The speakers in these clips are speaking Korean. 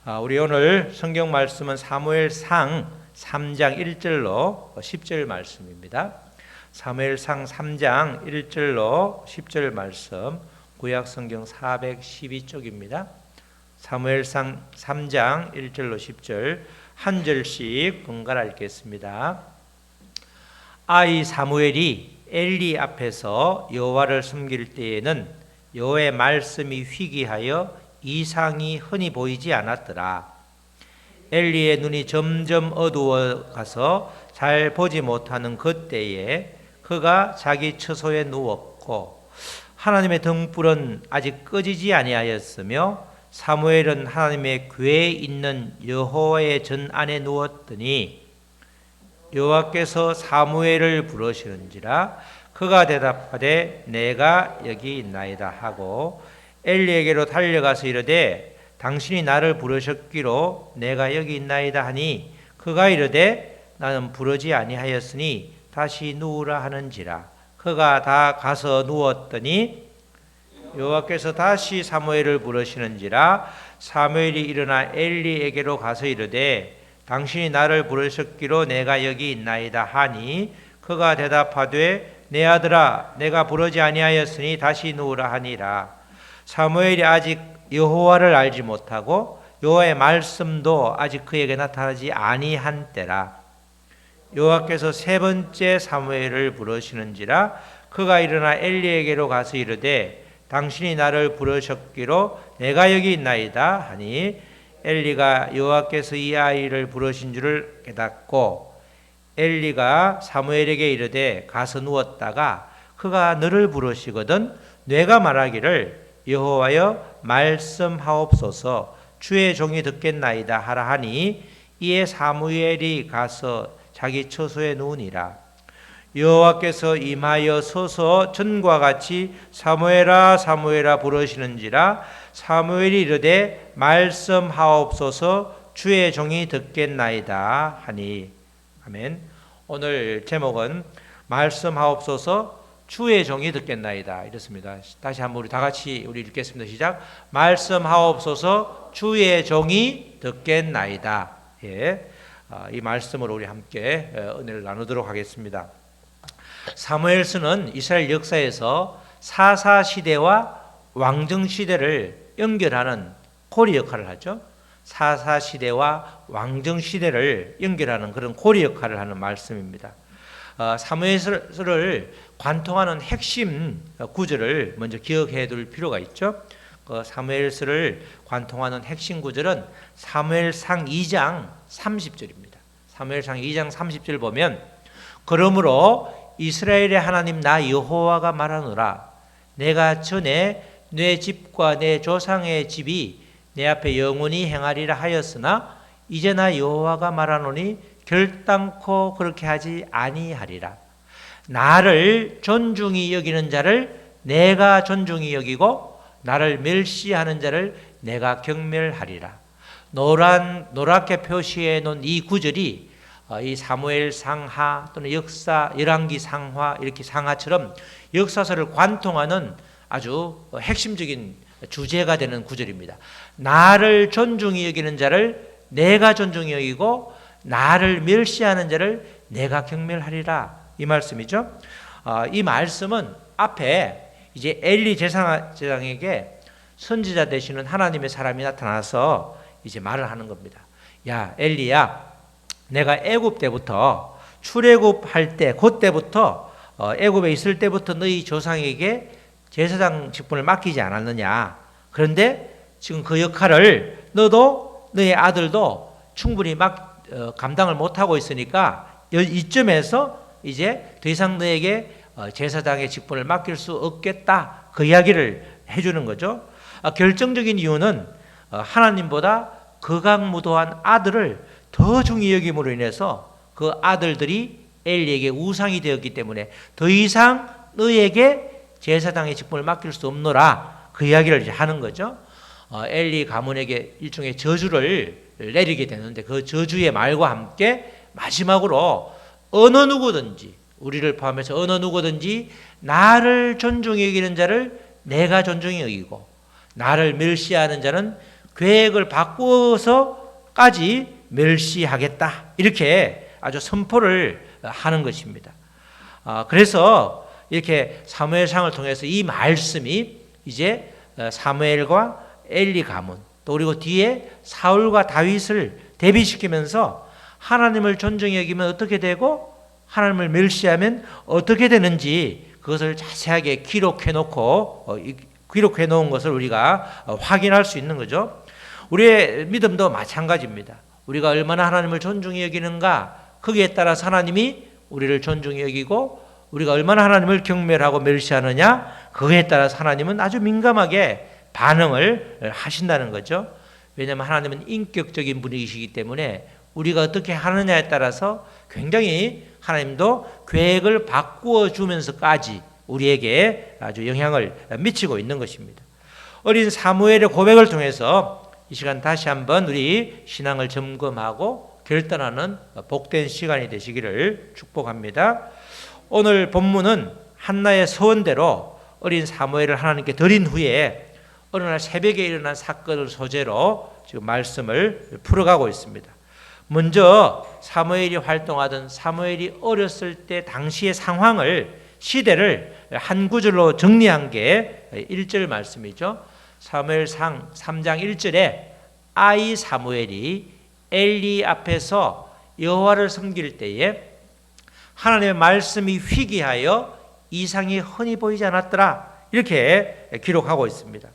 우리 오늘 성경 말씀은 사무엘상 3장 1절로 10절 말씀입니다. 사무엘상 3장 1절로 10절 말씀, 구약 성경 412쪽입니다. 사무엘상 3장 1절로 10절 한 절씩 번갈아 읽겠습니다. 아이 사무엘이 엘리 앞에서 여호와를 섬길 때에는 여호와의 말씀이 희귀하여 이상이 흔히 보이지 않았더라. 엘리의 눈이 점점 어두워 가서 잘 보지 못하는 그때에 그가 자기 처소에 누웠고 하나님의 등불은 아직 꺼지지 아니하였으며 사무엘은 하나님의 궤에 있는 여호와의 전 안에 누웠더니 여호와께서 사무엘을 부르시는지라 그가 대답하되 내가 여기 있나이다 하고 엘리에게로 달려가서 이르되 당신이 나를 부르셨기로 내가 여기 있나이다 하니 그가 이르되 나는 부르지 아니하였으니 다시 누우라 하는지라. 그가 다 가서 누웠더니 여호와께서 다시 사무엘을 부르시는지라. 사무엘이 일어나 엘리에게로 가서 이르되 당신이 나를 부르셨기로 내가 여기 있나이다 하니 그가 대답하되 내 아들아 내가 부르지 아니하였으니 다시 누우라 하니라. 사무엘이 아직 여호와를 알지 못하고 여호와의 말씀도 아직 그에게 나타나지 아니한 때라. 여호와께서 세 번째 사무엘을 부르시는지라. 그가 일어나 엘리에게로 가서 이르되 당신이 나를 부르셨기로 내가 여기 있나이다 하니 엘리가 여호와께서 이 아이를 부르신 줄을 깨닫고 엘리가 사무엘에게 이르되 가서 누웠다가 그가 너를 부르시거든 내가 말하기를 여호와여 말씀하옵소서 주의 종이 듣겠나이다 하라 하니 이에 사무엘이 가서 자기 처소에 누우니라. 여호와께서 임하여 서서 전과 같이 사무엘아 사무엘아 부르시는지라. 사무엘이 이르되 말씀하옵소서 주의 종이 듣겠나이다 하니. 아멘. 오늘 제목은 말씀하옵소서 주의 종이 듣겠나이다 이렇습니다. 다시 한번 우리 다 같이 우리 읽겠습니다. 시작. 말씀하옵소서 주의 종이 듣겠나이다. 예. 이 말씀으로 우리 함께 은혜를 나누도록 하겠습니다. 사무엘서는 이스라엘 역사에서 사사 시대와 왕정 시대를 연결하는 고리 역할을 하죠. 사사 시대와 왕정 시대를 연결하는 그런 고리 역할을 하는 말씀입니다. 사무엘서를 관통하는 핵심 구절을 먼저 기억해 둘 필요가 있죠. 사무엘서를 관통하는 핵심 구절은 사무엘상 2장 30절입니다. 사무엘상 2장 30절 보면 그러므로 이스라엘의 하나님 나 여호와가 말하노라 내가 전에 내 집과 내 조상의 집이 내 앞에 영원히 행하리라 하였으나 이제 나 여호와가 말하노니 결단코 그렇게 하지 아니하리라. 나를 존중히 여기는 자를 내가 존중히 여기고 나를 멸시하는 자를 내가 경멸하리라. 노랗게 표시해 놓은 이 구절이 이 사무엘 상하 또는 역사 열왕기 상하 이렇게 상하처럼 역사서를 관통하는 아주 핵심적인 주제가 되는 구절입니다. 나를 존중히 여기는 자를 내가 존중히 여기고 나를 멸시하는 자를 내가 경멸하리라 이 말씀이죠. 이 말씀은 앞에 이제 엘리 제사장에게 선지자 되시는 하나님의 사람이 나타나서 이제 말을 하는 겁니다. 야 엘리야 내가 애굽 때부터 출애굽할 때 그때부터 애굽에 있을 때부터 너희 조상에게 제사장 직분을 맡기지 않았느냐. 그런데 지금 그 역할을 너도 너희 아들도 충분히 감당을 못하고 있으니까 이쯤에서 이제 더 이상 너에게 제사장의 직분을 맡길 수 없겠다. 그 이야기를 해주는 거죠. 결정적인 이유는 하나님보다 극악무도한 아들을 더 중히 여김으로 인해서 그 아들들이 엘리에게 우상이 되었기 때문에 더 이상 너에게 제사장의 직분을 맡길 수 없노라. 그 이야기를 이제 하는 거죠. 엘리 가문에게 일종의 저주를 내리게 되는데 그 저주의 말과 함께 마지막으로 어느 누구든지 우리를 포함해서 어느 누구든지 나를 존중히 여기는 자를 내가 존중히 여기고 나를 멸시하는 자는 계획을 바꾸어서까지 멸시하겠다. 이렇게 아주 선포를 하는 것입니다. 그래서 이렇게 사무엘상을 통해서 이 말씀이 이제 사무엘과 엘리 가문, 또 그리고 뒤에 사울과 다윗을 대비시키면서 하나님을 존중히 여기면 어떻게 되고 하나님을 멸시하면 어떻게 되는지 그것을 자세하게 기록해 놓은 것을 우리가 확인할 수 있는 거죠. 우리의 믿음도 마찬가지입니다. 우리가 얼마나 하나님을 존중히 여기는가, 거기에 따라서 하나님이 우리를 존중히 여기고, 우리가 얼마나 하나님을 경멸하고 멸시하느냐, 그거에 따라서 하나님은 아주 민감하게 반응을 하신다는 거죠. 왜냐하면 하나님은 인격적인 분이시기 때문에 우리가 어떻게 하느냐에 따라서 굉장히 하나님도 계획을 바꾸어 주면서까지 우리에게 아주 영향을 미치고 있는 것입니다. 어린 사무엘의 고백을 통해서 이 시간 다시 한번 우리 신앙을 점검하고 결단하는 복된 시간이 되시기를 축복합니다. 오늘 본문은 한나의 서원대로 어린 사무엘을 하나님께 드린 후에 어느 날 새벽에 일어난 사건을 소재로 지금 말씀을 풀어가고 있습니다. 먼저 사무엘이 활동하던 사무엘이 어렸을 때 당시의 상황을, 시대를 한 구절로 정리한 게 1절 말씀이죠. 사무엘상 3장 1절에 아이 사무엘이 엘리 앞에서 여호와를 섬길 때에 하나님의 말씀이 희귀하여 이상이 흔히 보이지 않았더라, 이렇게 기록하고 있습니다.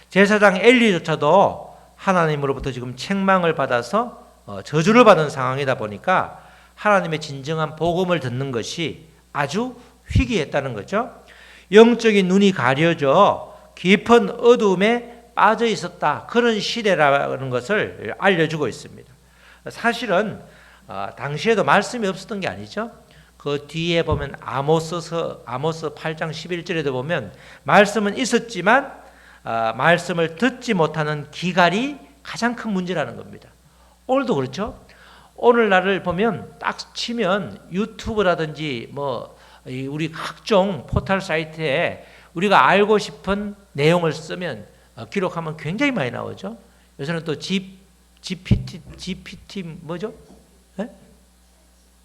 제사장 엘리조차도 하나님으로부터 지금 책망을 받아서 저주를 받은 상황이다 보니까 하나님의 진정한 복음을 듣는 것이 아주 희귀했다는 거죠. 영적인 눈이 가려져 깊은 어두움에 빠져 있었다, 그런 시대라는 것을 알려주고 있습니다. 사실은 당시에도 말씀이 없었던 게 아니죠. 그 뒤에 보면 아모스 8장 11절에도 보면 말씀은 있었지만 말씀을 듣지 못하는 기갈이 가장 큰 문제라는 겁니다. 오늘도 그렇죠. 오늘날을 보면 딱 치면 유튜브라든지 우리 각종 포털 사이트에 우리가 알고 싶은 내용을 쓰면 기록하면 굉장히 많이 나오죠. 요새는 또 GPT 뭐죠? 네?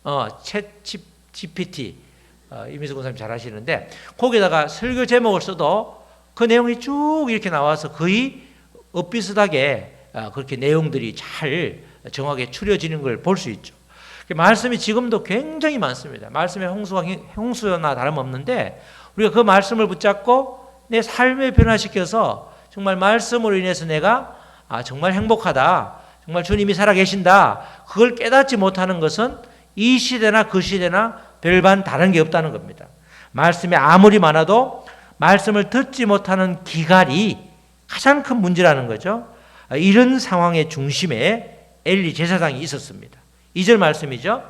챗 GPT, 이미수 권사님 잘 하시는데 거기다가 설교 제목을 써도 그 내용이 쭉 이렇게 나와서 거의 엇비슷하게 그렇게 내용들이 잘 정확하게 추려지는 걸 볼 수 있죠. 말씀이 지금도 굉장히 많습니다. 말씀의 홍수나 다름없는데 우리가 그 말씀을 붙잡고 내 삶을 변화시켜서 정말 말씀으로 인해서 내가 정말 행복하다, 정말 주님이 살아계신다, 그걸 깨닫지 못하는 것은 이 시대나 그 시대나 별반 다른 게 없다는 겁니다. 말씀이 아무리 많아도 말씀을 듣지 못하는 기갈이 가장 큰 문제라는 거죠. 이런 상황의 중심에 엘리 제사장이 있었습니다. 2절 말씀이죠.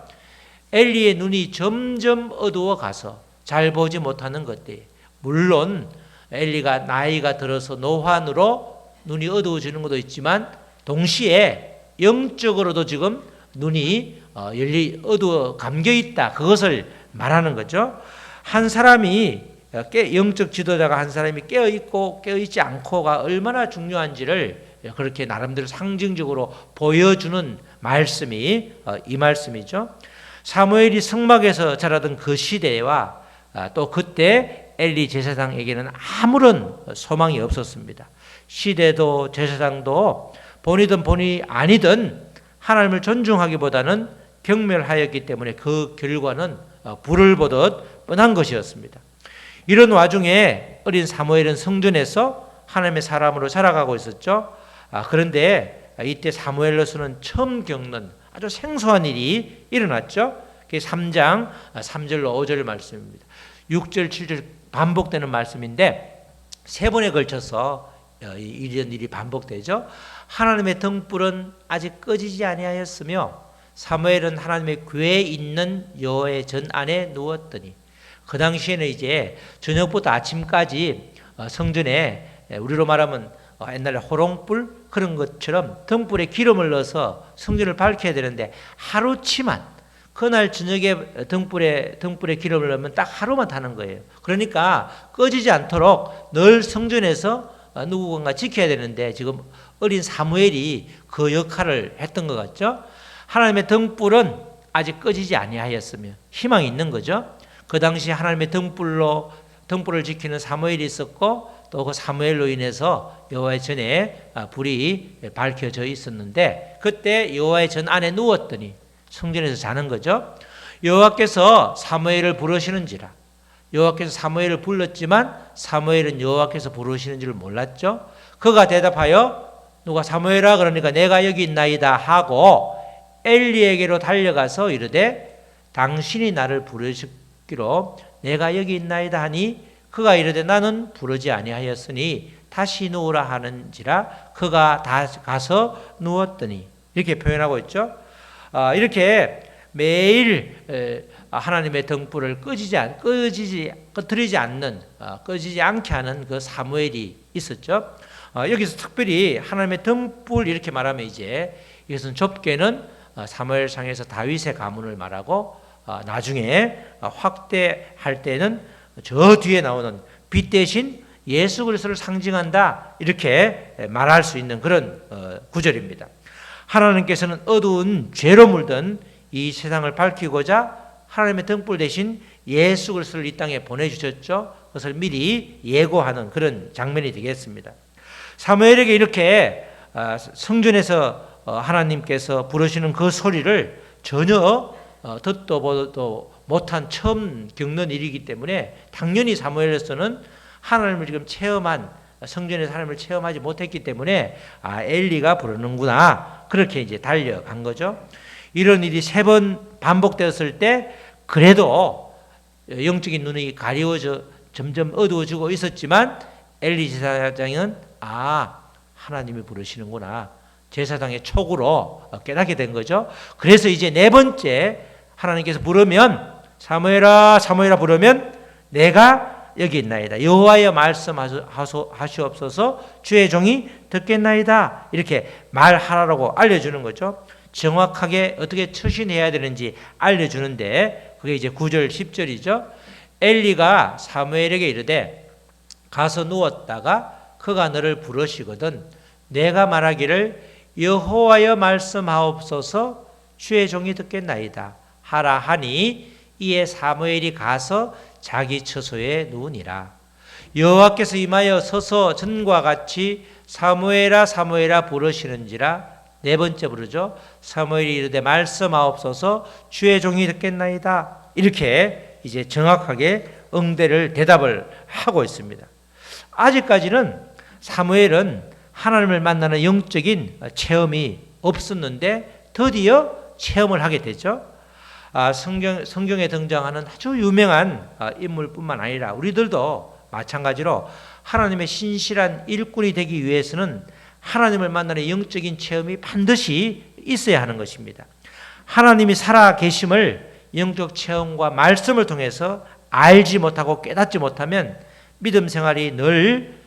엘리의 눈이 점점 어두워 가서 잘 보지 못하는 것들. 물론 엘리가 나이가 들어서 노환으로 눈이 어두워지는 것도 있지만 동시에 영적으로도 지금 눈이 어두워 감겨 있다, 그것을 말하는 거죠. 한 사람이 영적 지도자가 한 사람이 깨어 있고 깨어 있지 않고가 얼마나 중요한지를 그렇게 나름대로 상징적으로 보여주는 말씀이 이 말씀이죠. 사무엘이 성막에서 자라던 그 시대와 또 그때 엘리 제사장에게는 아무런 소망이 없었습니다. 시대도 제사장도 본이든 본이 아니든 하나님을 존중하기보다는 경멸하였기 때문에 그 결과는 불을 보듯 뻔한 것이었습니다. 이런 와중에 어린 사무엘은 성전에서 하나님의 사람으로 자라가고 있었죠. 그런데 이때 사무엘로서는 처음 겪는 아주 생소한 일이 일어났죠. 그게 3장 3절로 5절 말씀입니다. 6절 7절 반복되는 말씀인데 세 번에 걸쳐서 이런 일이 반복되죠. 하나님의 등불은 아직 꺼지지 아니하였으며 사무엘은 하나님의 궤에 있는 여호와의 전 안에 누웠더니, 그 당시에는 이제 저녁부터 아침까지 성전에 우리로 말하면 옛날에 호롱불 그런 것처럼 등불에 기름을 넣어서 성전을 밝혀야 되는데 하루치만, 그날 저녁에 등불에 기름을 넣으면 딱 하루만 타는 거예요. 그러니까 꺼지지 않도록 늘 성전에서 누군가 지켜야 되는데 지금 어린 사무엘이 그 역할을 했던 것 같죠. 하나님의 등불은 아직 꺼지지 아니하였으며 희망이 있는 거죠. 그 당시 하나님의 등불을 지키는 사무엘이 있었고 또 그 사무엘로 인해서 여호와의 전에 불이 밝혀져 있었는데 그때 여호와의 전 안에 누웠더니 성전에서 자는 거죠. 여호와께서 사무엘을 부르시는지라. 여호와께서 사무엘을 불렀지만 사무엘은 여호와께서 부르시는 줄 몰랐죠. 그가 대답하여 누가 사무엘아 그러니까 내가 여기 있나이다 하고 엘리에게로 달려가서 이르되 당신이 나를 부르시기로 내가 여기 있나이다 하니 그가 이르되 나는 부르지 아니하였으니 다시 누우라 하는지라 그가 다 가서 누웠더니 이렇게 표현하고 있죠. 이렇게 매일 하나님의 등불을 꺼지지 않게 하는 그 사무엘이 있었죠. 여기서 특별히 하나님의 등불 이렇게 말하면 이것은 좁게는 사무엘상에서 다윗의 가문을 말하고 나중에 확대할 때는 저 뒤에 나오는 빛 대신 예수 그리스도를 상징한다 이렇게 말할 수 있는 그런 구절입니다. 하나님께서는 어두운 죄로 물든 이 세상을 밝히고자 하나님의 등불 대신 예수 그리스도를 이 땅에 보내주셨죠. 그것을 미리 예고하는 그런 장면이 되겠습니다. 사무엘에게 이렇게 성전에서 하나님께서 부르시는 그 소리를 전혀 듣도 보도 못한 처음 겪는 일이기 때문에 당연히 사무엘로서는 하나님을 지금 성전에서 하나님을 체험하지 못했기 때문에 엘리가 부르는구나 그렇게 달려간 거죠. 이런 일이 3번 반복되었을 때 그래도 영적인 눈이 가리워져 점점 어두워지고 있었지만 엘리 제사장은 하나님이 부르시는구나 제사장의 촉으로 깨닫게 된 거죠. 그래서 이제 4번째 하나님께서 부르면 사무엘아 사무엘아 부르면 내가 여기 있나이다. 여호와여 말씀하시옵소서 주의 종이 듣겠나이다. 이렇게 말하라고 알려주는 거죠. 정확하게 어떻게 처신해야 되는지 알려주는데 그게 이제 9절 10절이죠. 엘리가 사무엘에게 이르되 가서 누웠다가 그가 너를 부르시거든 내가 말하기를 여호와여 말씀하옵소서 주의 종이 듣겠나이다 하라 하니 이에 사무엘이 가서 자기 처소에 누우니라. 여호와께서 임하여 서서 전과 같이 사무엘아 사무엘아 부르시는지라 4번째 부르죠. 사무엘이 이르되 말씀하옵소서 주의 종이 듣겠나이다. 이렇게 이제 정확하게 대답을 하고 있습니다. 아직까지는 사무엘은 하나님을 만나는 영적인 체험이 없었는데 드디어 체험을 하게 되죠. 성경에 등장하는 아주 유명한 인물뿐만 아니라 우리들도 마찬가지로 하나님의 신실한 일꾼이 되기 위해서는 하나님을 만나는 영적인 체험이 반드시 있어야 하는 것입니다. 하나님이 살아 계심을 영적 체험과 말씀을 통해서 알지 못하고 깨닫지 못하면 믿음 생활이 늘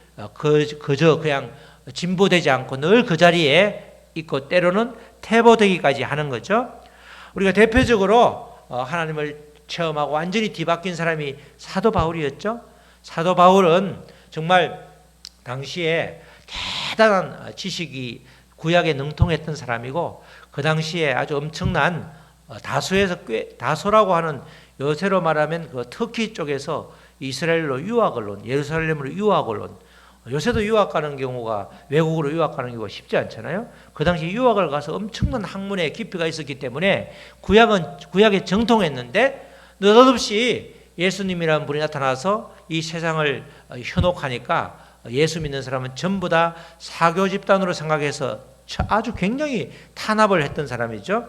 그저 그냥 진보되지 않고 늘 그 자리에 있고 때로는 퇴보되기까지 하는 거죠. 우리가 대표적으로 하나님을 체험하고 완전히 뒤바뀐 사람이 사도 바울이었죠. 사도 바울은 정말 당시에 대단한 지식이 구약에 능통했던 사람이고 그 당시에 아주 엄청난 다소라고 하는 요새로 말하면 그 터키 쪽에서 이스라엘로 유학을 온 예루살렘으로 유학을 온 요새도 유학 가는 경우가 외국으로 유학 가는 경우가 쉽지 않잖아요. 그 당시 유학을 가서 엄청난 학문의 깊이가 있었기 때문에 구약에 정통했는데 느닷없이 예수님이라는 분이 나타나서 이 세상을 현혹하니까 예수 믿는 사람은 전부 다 사교 집단으로 생각해서 아주 굉장히 탄압을 했던 사람이죠.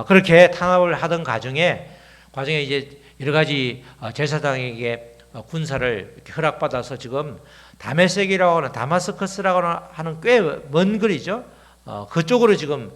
그렇게 탄압을 하던 과정에 이제 여러 가지 제사장에게 군사를 이렇게 허락받아서 지금 다메섹이라고 하는 다마스커스라고 하는 꽤 먼 거리죠. 그쪽으로 지금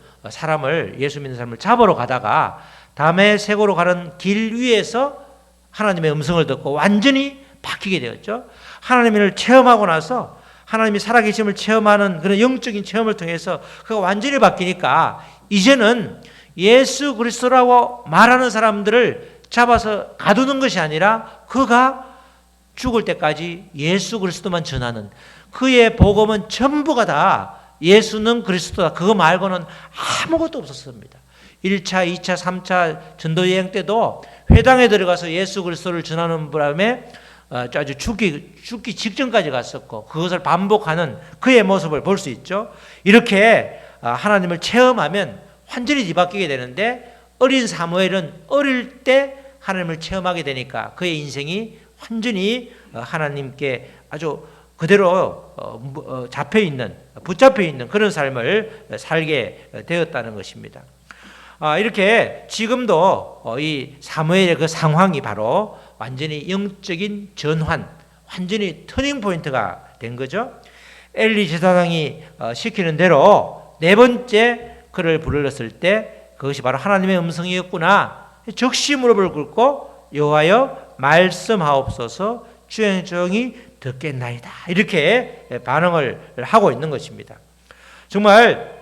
예수 믿는 사람을 잡으러 가다가 다메섹으로 가는 길 위에서 하나님의 음성을 듣고 완전히 바뀌게 되었죠. 하나님을 체험하고 나서 하나님이 살아계심을 체험하는 그런 영적인 체험을 통해서 그가 완전히 바뀌니까 이제는 예수 그리스도라고 말하는 사람들을 잡아서 가두는 것이 아니라 그가 죽을 때까지 예수 그리스도만 전하는 그의 복음은 전부가 다 예수는 그리스도다. 그거 말고는 아무것도 없었습니다. 1차, 2차, 3차 전도여행 때도 회당에 들어가서 예수 그리스도를 전하는 바람에 아주 죽기 직전까지 갔었고 그것을 반복하는 그의 모습을 볼 수 있죠. 이렇게 하나님을 체험하면 완전히 뒤바뀌게 되는데 어린 사무엘은 어릴 때 하나님을 체험하게 되니까 그의 인생이 완전히 하나님께 아주 그대로 붙잡혀 있는 그런 삶을 살게 되었다는 것입니다. 이렇게 지금도 이 사무엘의 그 상황이 바로 완전히 영적인 전환, 완전히 터닝 포인트가 된 거죠. 엘리 제사장이 시키는 대로 네 번째 그를 불렀을 때 그것이 바로 하나님의 음성이었구나. 즉시 무릎을 꿇고 여호와여 말씀하옵소서 주의 종이 듣겠나이다. 이렇게 반응을 하고 있는 것입니다. 정말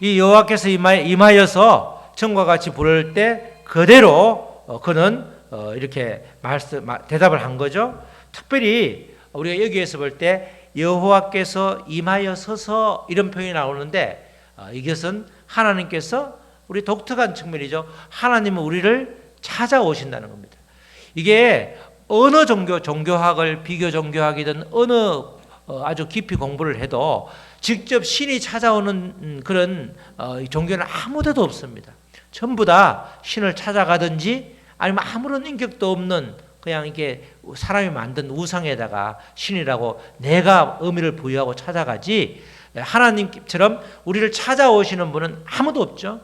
이 여호와께서 임하여서 전과 같이 부를 때 그대로 그는 이렇게 대답을 한 거죠. 특별히 우리가 여기에서 볼 때 여호와께서 임하여서서 이런 표현이 나오는데 이것은 하나님께서 우리 독특한 측면이죠. 하나님은 우리를 찾아오신다는 겁니다. 이게 어느 종교학을 비교 종교학이든 어느 아주 깊이 공부를 해도 직접 신이 찾아오는 그런 종교는 아무 데도 없습니다. 전부 다 신을 찾아가든지 아니면 아무런 인격도 없는 그냥 이게 사람이 만든 우상에다가 신이라고 내가 의미를 부여하고 찾아가지 하나님처럼 우리를 찾아오시는 분은 아무도 없죠.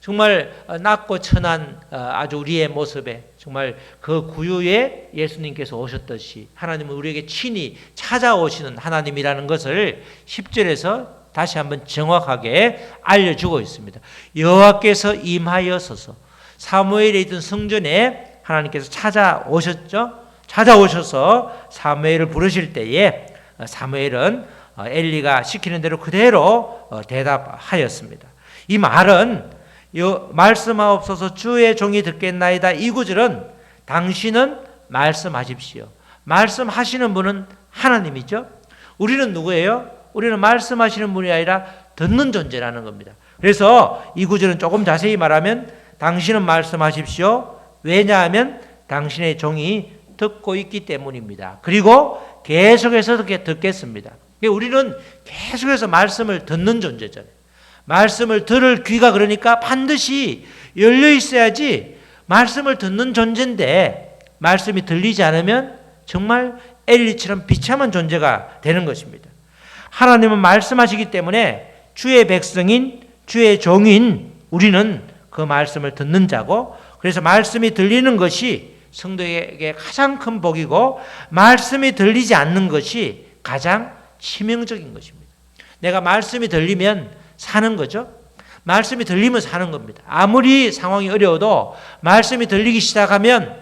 정말 낮고 천한 아주 우리의 모습에 정말 그 구유에 예수님께서 오셨듯이 하나님은 우리에게 친히 찾아오시는 하나님이라는 것을 10절에서 다시 한번 정확하게 알려주고 있습니다. 여호와께서 임하여서서 사무엘에 있던 성전에 하나님께서 찾아오셨죠. 찾아오셔서 사무엘을 부르실 때에 사무엘은 엘리가 시키는 대로 그대로 대답하였습니다. 이 말은 말씀하옵소서 주의 종이 듣겠나이다. 이 구절은 당신은 말씀하십시오. 말씀하시는 분은 하나님이죠. 우리는 누구예요? 우리는 말씀하시는 분이 아니라 듣는 존재라는 겁니다. 그래서 이 구절은 조금 자세히 말하면 당신은 말씀하십시오. 왜냐하면 당신의 종이 듣고 있기 때문입니다. 그리고 계속해서 듣겠습니다. 우리는 계속해서 말씀을 듣는 존재잖아요. 말씀을 들을 귀가 그러니까 반드시 열려 있어야지 말씀을 듣는 존재인데 말씀이 들리지 않으면 정말 엘리처럼 비참한 존재가 되는 것입니다. 하나님은 말씀하시기 때문에 주의 백성인 주의 종인 우리는 그 말씀을 듣는 자고 그래서 말씀이 들리는 것이 성도에게 가장 큰 복이고 말씀이 들리지 않는 것이 가장 치명적인 것입니다. 내가 말씀이 들리면 사는 거죠. 말씀이 들리면 사는 겁니다. 아무리 상황이 어려워도 말씀이 들리기 시작하면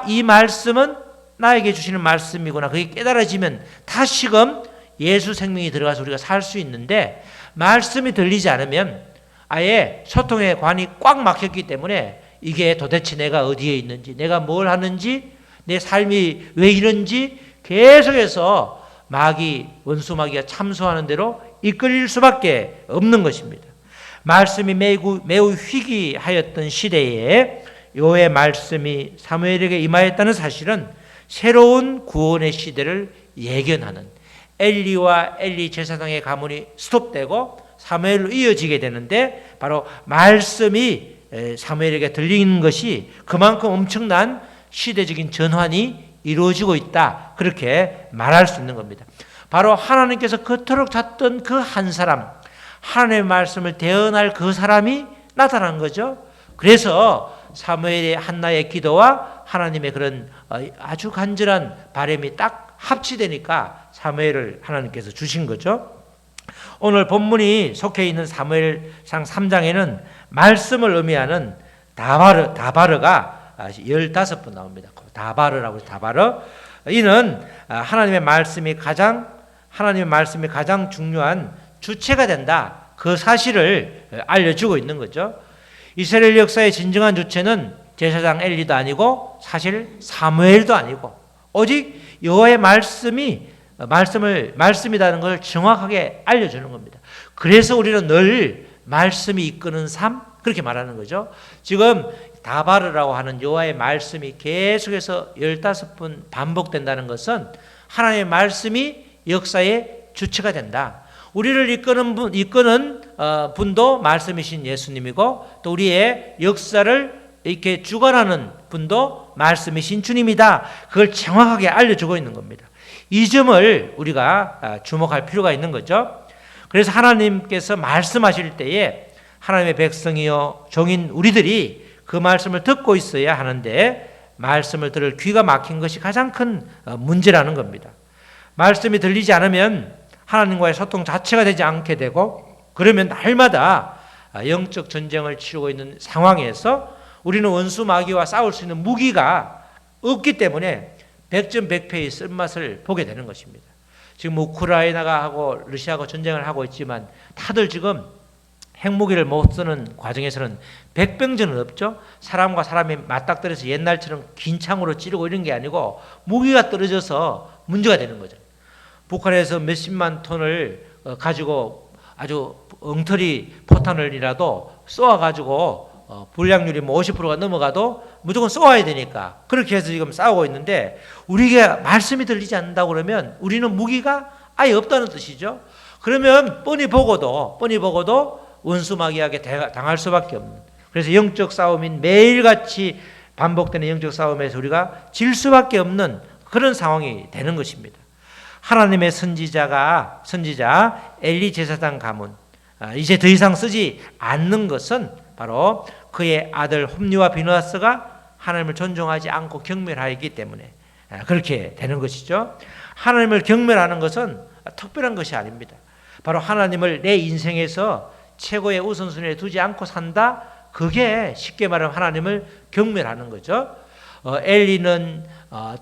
이 말씀은 나에게 주시는 말씀이구나. 그게 깨달아지면 다시금 예수 생명이 들어가서 우리가 살 수 있는데 말씀이 들리지 않으면 아예 소통의 관이 꽉 막혔기 때문에 이게 도대체 내가 어디에 있는지 내가 뭘 하는지 내 삶이 왜 이런지 계속해서 원수 마귀가 참소하는 대로 이끌릴 수밖에 없는 것입니다. 말씀이 매우 희귀하였던 시대에 여호와의 말씀이 사무엘에게 임하였다는 사실은 새로운 구원의 시대를 예견하는 엘리와 엘리 제사장의 가문이 스톱되고 사무엘로 이어지게 되는데 바로 말씀이 사무엘에게 들리는 것이 그만큼 엄청난 시대적인 전환이 이루어지고 있다. 그렇게 말할 수 있는 겁니다. 바로 하나님께서 그토록 찾던 그 한 사람, 하나님의 말씀을 대언할 그 사람이 나타난 거죠. 그래서 사무엘의 한나의 기도와 하나님의 그런 아주 간절한 바람이 딱 합치되니까 사무엘을 하나님께서 주신 거죠. 오늘 본문이 속해 있는 사무엘상 3장에는 말씀을 의미하는 다바르가 15번 나옵니다. 다바르라고 해서 다바르. 이는 하나님의 말씀이 가장 중요한 주체가 된다. 그 사실을 알려주고 있는 거죠. 이스라엘 역사의 진정한 주체는 제사장 엘리도 아니고 사실 사무엘도 아니고 오직 여호와의 말씀이 말씀이라는 걸 정확하게 알려주는 겁니다. 그래서 우리는 늘 말씀이 이끄는 삶, 그렇게 말하는 거죠. 지금 다바르라고 하는 여호와의 말씀이 계속해서 15번 반복된다는 것은 하나님의 말씀이 역사의 주체가 된다. 우리를 이끄는 분도 말씀이신 예수님이고, 또 우리의 역사를 이렇게 주관하는 분도 말씀이신 주님이다. 그걸 정확하게 알려주고 있는 겁니다. 이 점을 우리가 주목할 필요가 있는 거죠. 그래서 하나님께서 말씀하실 때에 하나님의 백성이요 종인 우리들이 그 말씀을 듣고 있어야 하는데, 말씀을 들을 귀가 막힌 것이 가장 큰 문제라는 겁니다. 말씀이 들리지 않으면 하나님과의 소통 자체가 되지 않게 되고, 그러면 날마다 영적 전쟁을 치르고 있는 상황에서 우리는 원수 마귀와 싸울 수 있는 무기가 없기 때문에 백전백패의 쓴맛을 보게 되는 것입니다. 지금 우크라이나가 하고 러시아하고 전쟁을 하고 있지만 다들 지금 핵무기를 못 쓰는 과정에서는 백병전은 없죠. 사람과 사람이 맞닥뜨려서 옛날처럼 긴 창으로 찌르고 이런 게 아니고 무기가 떨어져서 문제가 되는 거죠. 북한에서 몇십만 톤을 가지고 아주 엉터리 포탄을이라도 쏘아가지고 불량률이 50%가 넘어가도 무조건 쏘아야 되니까 그렇게 해서 지금 싸우고 있는데, 우리가 말씀이 들리지 않는다고 그러면 우리는 무기가 아예 없다는 뜻이죠. 그러면 뻔히 보고도 원수 마귀에게 당할 수밖에 없는, 그래서 영적 싸움인 매일같이 반복되는 영적 싸움에서 우리가 질 수밖에 없는 그런 상황이 되는 것입니다. 하나님의 선지자 엘리 제사장 가문, 이제 더 이상 쓰지 않는 것은 바로 그의 아들 홈리와 비느하스가 하나님을 존중하지 않고 경멸하였기 때문에 그렇게 되는 것이죠. 하나님을 경멸하는 것은 특별한 것이 아닙니다. 바로 하나님을 내 인생에서 최고의 우선순위에 두지 않고 산다, 그게 쉽게 말하면 하나님을 경멸하는 거죠. 엘리는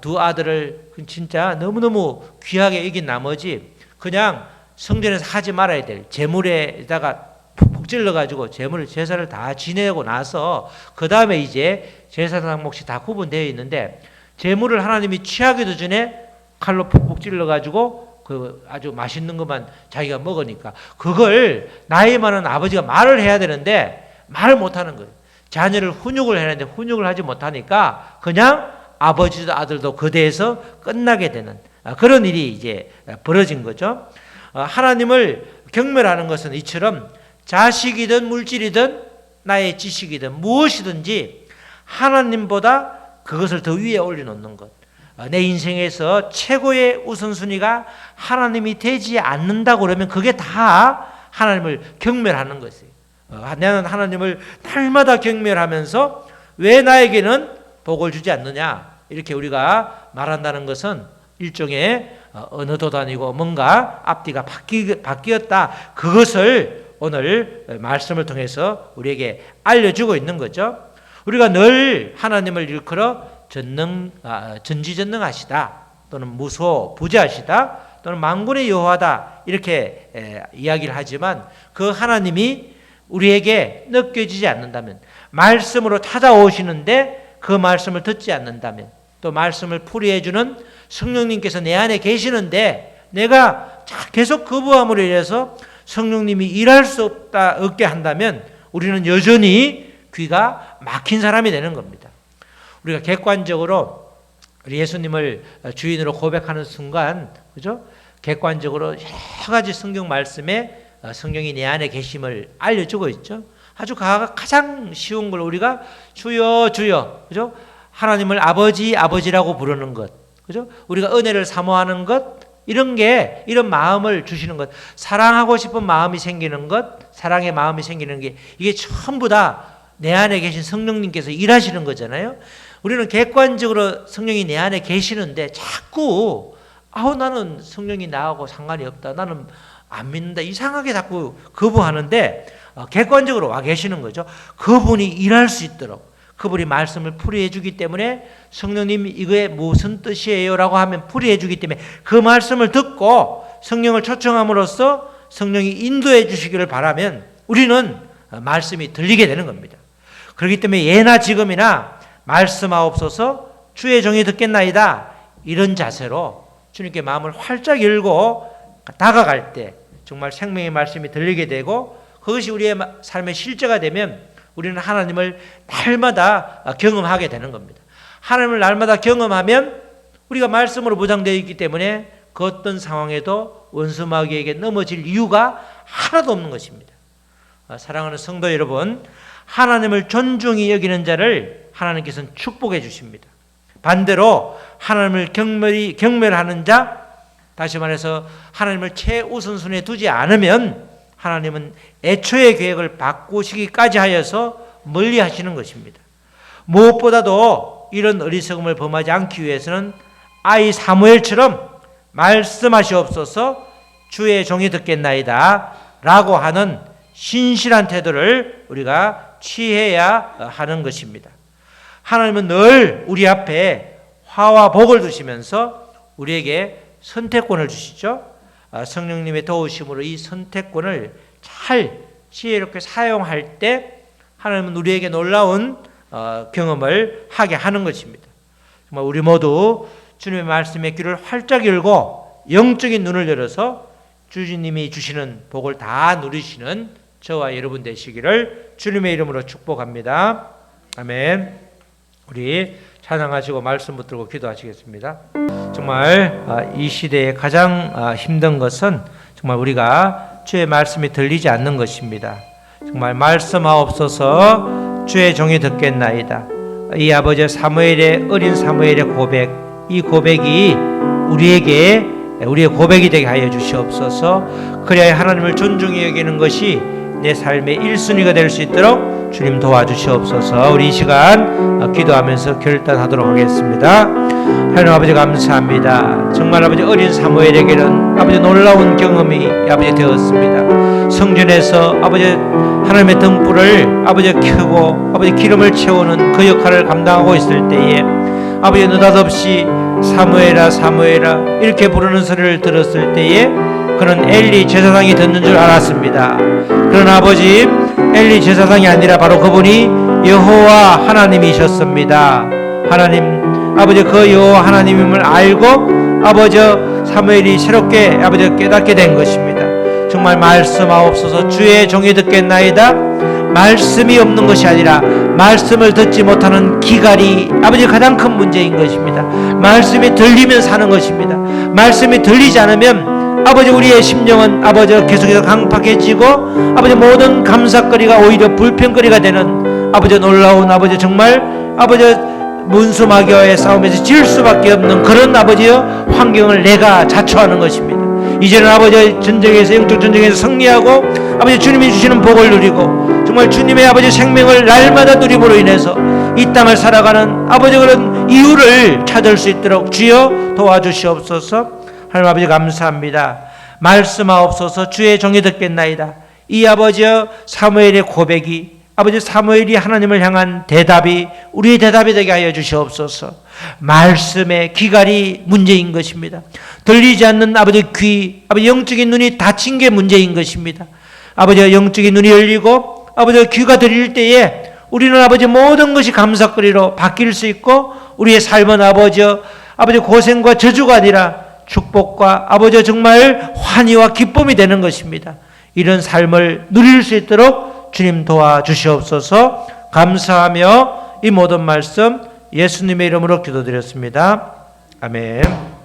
두 아들을 진짜 너무너무 귀하게 여긴 나머지 그냥 성전에서 하지 말아야 될 제물에다가 푹 찔러가지고 제사를 다 지내고 나서 그 다음에 이제 제사장 몫이 다 구분되어 있는데, 제물을 하나님이 취하기도 전에 칼로 푹푹 찔러가지고 그 아주 맛있는 것만 자기가 먹으니까 그걸 나이 많은 아버지가 말을 해야 되는데 말을 못하는 거예요. 자녀를 훈육을 해야 되는데 훈육을 하지 못하니까 그냥 아버지도 아들도 거대해서 끝나게 되는 그런 일이 이제 벌어진 거죠. 하나님을 경멸하는 것은 이처럼 자식이든 물질이든 나의 지식이든 무엇이든지 하나님보다 그것을 더 위에 올려놓는 것, 내 인생에서 최고의 우선순위가 하나님이 되지 않는다고 그러면 그게 다 하나님을 경멸하는 것이에요. 나는 하나님을 날마다 경멸하면서 왜 나에게는 복을 주지 않느냐, 이렇게 우리가 말한다는 것은 일종의 언어도 아니고 뭔가 앞뒤가 바뀌었다, 그것을 오늘 말씀을 통해서 우리에게 알려주고 있는 거죠. 우리가 늘 하나님을 일컬어 전지전능하시다, 또는 무소부재하시다, 또는 만군의 여호와다, 이렇게 이야기를 하지만 그 하나님이 우리에게 느껴지지 않는다면, 말씀으로 찾아오시는데 그 말씀을 듣지 않는다면, 또 말씀을 풀이해주는 성령님께서 내 안에 계시는데 내가 계속 거부함으로 인해서 성령님이 일할 수 없게 한다면 우리는 여전히 귀가 막힌 사람이 되는 겁니다. 우리가 객관적으로 예수님을 주인으로 고백하는 순간, 그죠? 객관적으로 여러 가지 성경 말씀에 성령이 내 안에 계심을 알려주고 있죠. 아주 가장 쉬운 걸 우리가 주여 주여, 그죠? 하나님을 아버지라고 부르는 것, 그죠? 우리가 은혜를 사모하는 것, 이런 마음을 주시는 것, 사랑하고 싶은 마음이 생기는 것, 사랑의 마음이 생기는 게, 이게 전부 다 내 안에 계신 성령님께서 일하시는 거잖아요. 우리는 객관적으로 성령이 내 안에 계시는데 자꾸 나는 성령이 나하고 상관이 없다, 나는 안 믿는다, 이상하게 자꾸 거부하는데 객관적으로 와 계시는 거죠. 그분이 일할 수 있도록 그분이 말씀을 풀이해 주기 때문에, 성령님 이거에 무슨 뜻이에요? 라고 하면 풀이해 주기 때문에 그 말씀을 듣고 성령을 초청함으로써 성령이 인도해 주시기를 바라면 우리는 말씀이 들리게 되는 겁니다. 그렇기 때문에 예나 지금이나 말씀하옵소서 주의 종이 듣겠나이다, 이런 자세로 주님께 마음을 활짝 열고 다가갈 때 정말 생명의 말씀이 들리게 되고 그것이 우리의 삶의 실제가 되면 우리는 하나님을 날마다 경험하게 되는 겁니다. 하나님을 날마다 경험하면 우리가 말씀으로 보장되어 있기 때문에 그 어떤 상황에도 원수 마귀에게 넘어질 이유가 하나도 없는 것입니다. 사랑하는 성도 여러분, 하나님을 존중히 여기는 자를 하나님께서는 축복해 주십니다. 반대로 하나님을 경멸하는 자, 다시 말해서 하나님을 최우선순위에 두지 않으면 하나님은 애초의 계획을 바꾸시기까지 하여서 멀리 하시는 것입니다. 무엇보다도 이런 어리석음을 범하지 않기 위해서는 아이 사무엘처럼 말씀하시옵소서 주의 종이 듣겠나이다 라고 하는 신실한 태도를 우리가 취해야 하는 것입니다. 하나님은 늘 우리 앞에 화와 복을 두시면서 우리에게 선택권을 주시죠. 성령님의 도우심으로 이 선택권을 잘 지혜롭게 사용할 때 하나님은 우리에게 놀라운 경험을 하게 하는 것입니다. 정말 우리 모두 주님의 말씀의 귀를 활짝 열고 영적인 눈을 열어서 주님이 주시는 복을 다 누리시는 저와 여러분 되시기를 주님의 이름으로 축복합니다. 아멘. 우리 찬양하시고 말씀 붙들고 기도하시겠습니다. 정말 이 시대에 가장 힘든 것은 정말 우리가 주의 말씀이 들리지 않는 것입니다. 정말 말씀하옵소서 주의 종이 듣겠나이다. 이 아버지 사무엘의 어린 사무엘의 고백, 이 고백이 우리의 고백이 되게 하여 주시옵소서. 그래야 하나님을 존중히 여기는 것이 내 삶의 1순위가 될 수 있도록 주님 도와주시옵소서. 우리 이 시간 기도하면서 결단하도록 하겠습니다. 하나님 아버지 감사합니다. 정말 아버지 어린 사무엘에게는 아버지 놀라운 경험이 아버지 되었습니다. 성전에서 아버지 하나님의 등불을 아버지 켜고 아버지 기름을 채우는 그 역할을 감당하고 있을 때에 아버지 느닷없이 사무엘아 사무엘아 이렇게 부르는 소리를 들었을 때에 그는 엘리 제사장이 듣는 줄 알았습니다. 그러나 아버지 엘리 제사장이 아니라 바로 그분이 여호와 하나님이셨습니다. 하나님 아버지 그 여호와 하나님임을 알고 아버지 사무엘이 새롭게 아버지 깨닫게 된 것입니다. 정말 말씀하옵소서 주의 종이 듣겠나이다. 말씀이 없는 것이 아니라 말씀을 듣지 못하는 기갈이 아버지 가장 큰 문제인 것입니다. 말씀이 들리면 사는 것입니다. 말씀이 들리지 않으면 아버지 우리의 심령은 아버지 계속해서 강팍해지고 아버지 모든 감사거리가 오히려 불평거리가 되는 아버지 놀라운 아버지 정말 아버지 문수마귀와의 싸움에서 질 수밖에 없는 그런 아버지의 환경을 내가 자초하는 것입니다. 이제는 아버지 전쟁에서 영적 전쟁에서 승리하고 아버지 주님이 주시는 복을 누리고 정말 주님의 아버지 생명을 날마다 누림으로 인해서 이 땅을 살아가는 아버지 그런 이유를 찾을 수 있도록 주여 도와주시옵소서. 하나님 아버지 감사합니다. 말씀하옵소서 주의 종이 듣겠나이다. 이 아버지 사무엘의 고백이 아버지 사무엘이 하나님을 향한 대답이 우리의 대답이 되게 하여 주시옵소서. 말씀의 귀갈이 문제인 것입니다. 들리지 않는 아버지 귀, 아버지 영적인 눈이 닫힌 게 문제인 것입니다. 아버지 영적인 눈이 열리고 아버지 귀가 들릴 때에 우리는 아버지 모든 것이 감사거리로 바뀔 수 있고 우리의 삶은 아버지 고생과 저주가 아니라 축복과 아버지 정말 환희와 기쁨이 되는 것입니다. 이런 삶을 누릴 수 있도록 주님 도와주시옵소서. 감사하며 이 모든 말씀 예수님의 이름으로 기도드렸습니다. 아멘.